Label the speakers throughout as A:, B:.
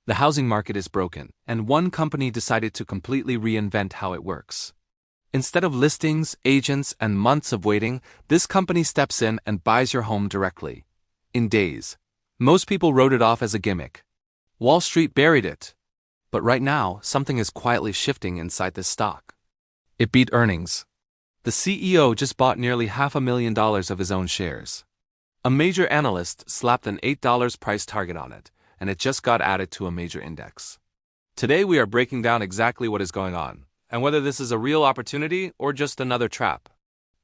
A: The housing market is broken, and one company decided to completely reinvent how it works. Instead of listings, agents, and months of waiting, this company steps in and buys your home directly. In days. Most people wrote it off as a gimmick. Wall Street buried it. But right now, something is quietly shifting inside this stock. It beat earnings. The CEO just bought nearly $500,000 of his own shares. A major analyst slapped an $8 price target on it, and it just got added to a major index. Today we are breaking down exactly what is going on, and whether this is a real opportunity or just another trap.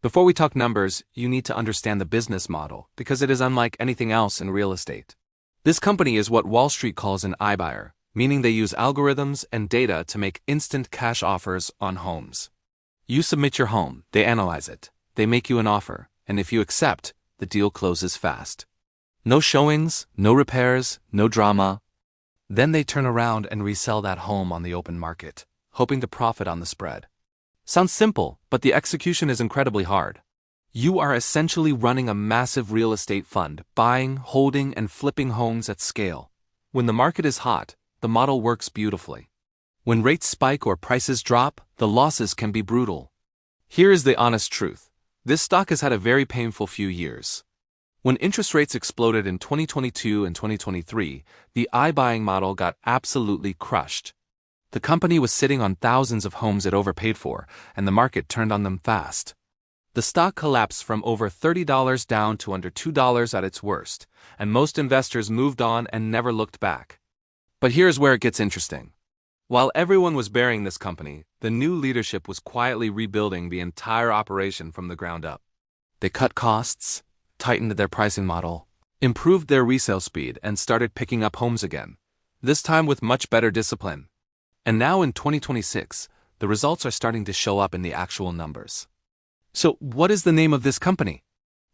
A: Before we talk numbers, you need to understand the business model, because it is unlike anything else in real estate. This company is what Wall Street calls an iBuyer, meaning they use algorithms and data to make instant cash offers on homes. You submit your home, they analyze it, they make you an offer, and if you accept, the deal closes fast. No showings, no repairs, no drama. Then they turn around and resell that home on the open market, hoping to profit on the spread. Sounds simple, but the execution is incredibly hard. You are essentially running a massive real estate fund, buying, holding, and flipping homes at scale. When the market is hot, the model works beautifully. When rates spike or prices drop, the losses can be brutal. Here is the honest truth. This stock has had a very painful few years. When interest rates exploded in 2022 and 2023, the iBuying model got absolutely crushed. The company was sitting on thousands of homes it overpaid for, and the market turned on them fast. The stock collapsed from over $30 down to under $2 at its worst, and most investors moved on and never looked back. But here's where it gets interesting. While everyone was burying this company, the new leadership was quietly rebuilding the entire operation from the ground up. They cut costs, tightened their pricing model, improved their resale speed, and started picking up homes again, this time with much better discipline. And now in 2026, the results are starting to show up in the actual numbers. So what is the name of this company?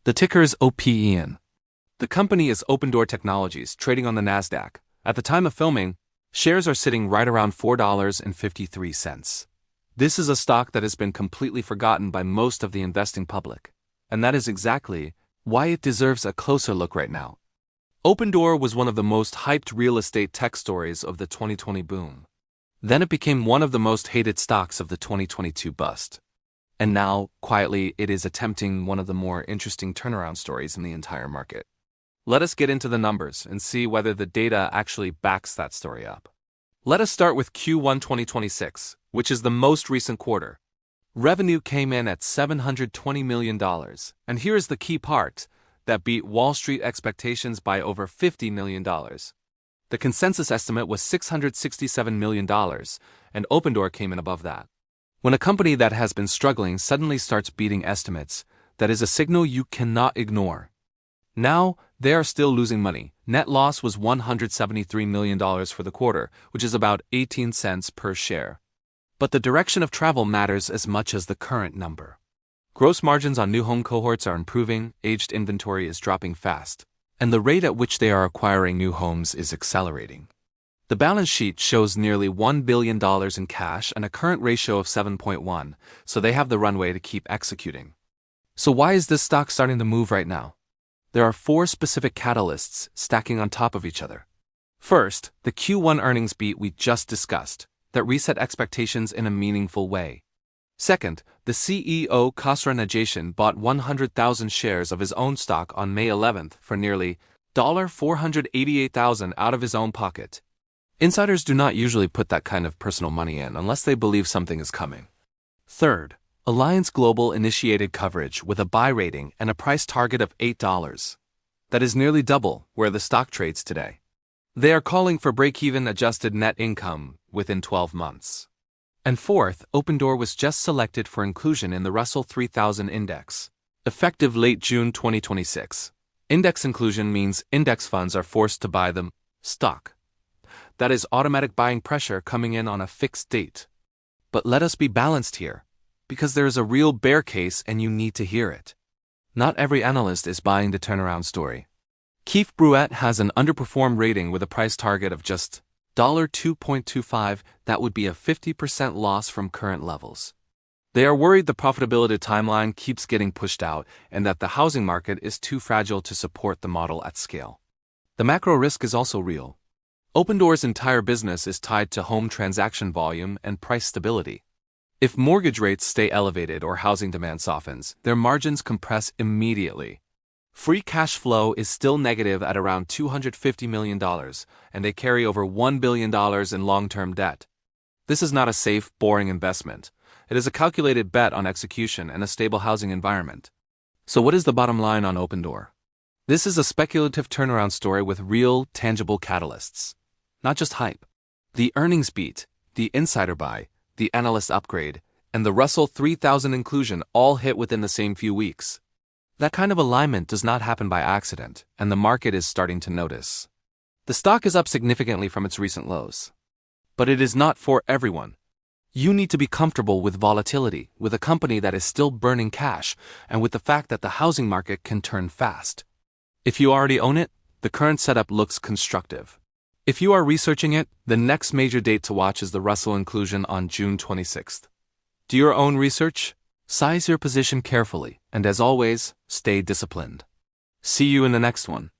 A: The ticker is OPEN. The company is Open Door Technologies, trading on the Nasdaq. At the time of filming, shares are sitting right around $4.53. This is a stock that has been completely forgotten by most of the investing public, and that is exactly why it deserves a closer look right now. Opendoor was one of the most hyped real estate tech stories of the 2020 boom. Then it became one of the most hated stocks of the 2022 bust. And now, quietly, it is attempting one of the more interesting turnaround stories in the entire market. Let us get into the numbers and see whether the data actually backs that story up. Let us start with Q1 2026, which is the most recent quarter. Revenue came in at $720 million, and here is the key part that beat Wall Street expectations by over $50 million. The consensus estimate was $667 million, and Opendoor came in above that. When a company that has been struggling suddenly starts beating estimates, that is a signal you cannot ignore. Now, they are still losing money. Net loss was $173 million for the quarter, which is about 18 cents per share. But the direction of travel matters as much as the current number. Gross margins on new home cohorts are improving, aged inventory is dropping fast, and the rate at which they are acquiring new homes is accelerating. The balance sheet shows nearly $1 billion in cash and a current ratio of 7.1, so they have the runway to keep executing. So why is this stock starting to move right now? There are 4 specific catalysts stacking on top of each other. First, the Q1 earnings beat we just discussed, that reset expectations in a meaningful way. Second, the CEO Khosrow Najatian bought 100,000 shares of his own stock on May 11th for nearly $488,000 out of his own pocket. Insiders do not usually put that kind of personal money in unless they believe something is coming. Third, Alliance Global initiated coverage with a buy rating and a price target of $8. That is nearly double where the stock trades today. They are calling for break-even adjusted net income within 12 months. And fourth, Opendoor was just selected for inclusion in the Russell 3000 Index, effective late June 2026. Index inclusion means index funds are forced to buy the stock. That is automatic buying pressure coming in on a fixed date. But let us be balanced here, because there is a real bear case and you need to hear it. Not every analyst is buying the turnaround story. Keefe Bruyette has an underperformed rating with a price target of just $2.25. That would be a 50% loss from current levels. They are worried the profitability timeline keeps getting pushed out and that the housing market is too fragile to support the model at scale. The macro risk is also real. Opendoor's entire business is tied to home transaction volume and price stability. If mortgage rates stay elevated or housing demand softens, their margins compress immediately. Free cash flow is still negative at around $250 million, and they carry over $1 billion in long-term debt. This is not a safe, boring investment. It is a calculated bet on execution and a stable housing environment. So what is the bottom line on Opendoor? This is a speculative turnaround story with real, tangible catalysts. Not just hype. The earnings beat, the insider buy, the analyst upgrade, and the Russell 3000 inclusion all hit within the same few weeks. That kind of alignment does not happen by accident, and the market is starting to notice. The stock is up significantly from its recent lows. But it is not for everyone. You need to be comfortable with volatility, with a company that is still burning cash, and with the fact that the housing market can turn fast. If you already own it, the current setup looks constructive. If you are researching it, the next major date to watch is the Russell inclusion on June 26th. Do your own research, size your position carefully, and as always, stay disciplined. See you in the next one.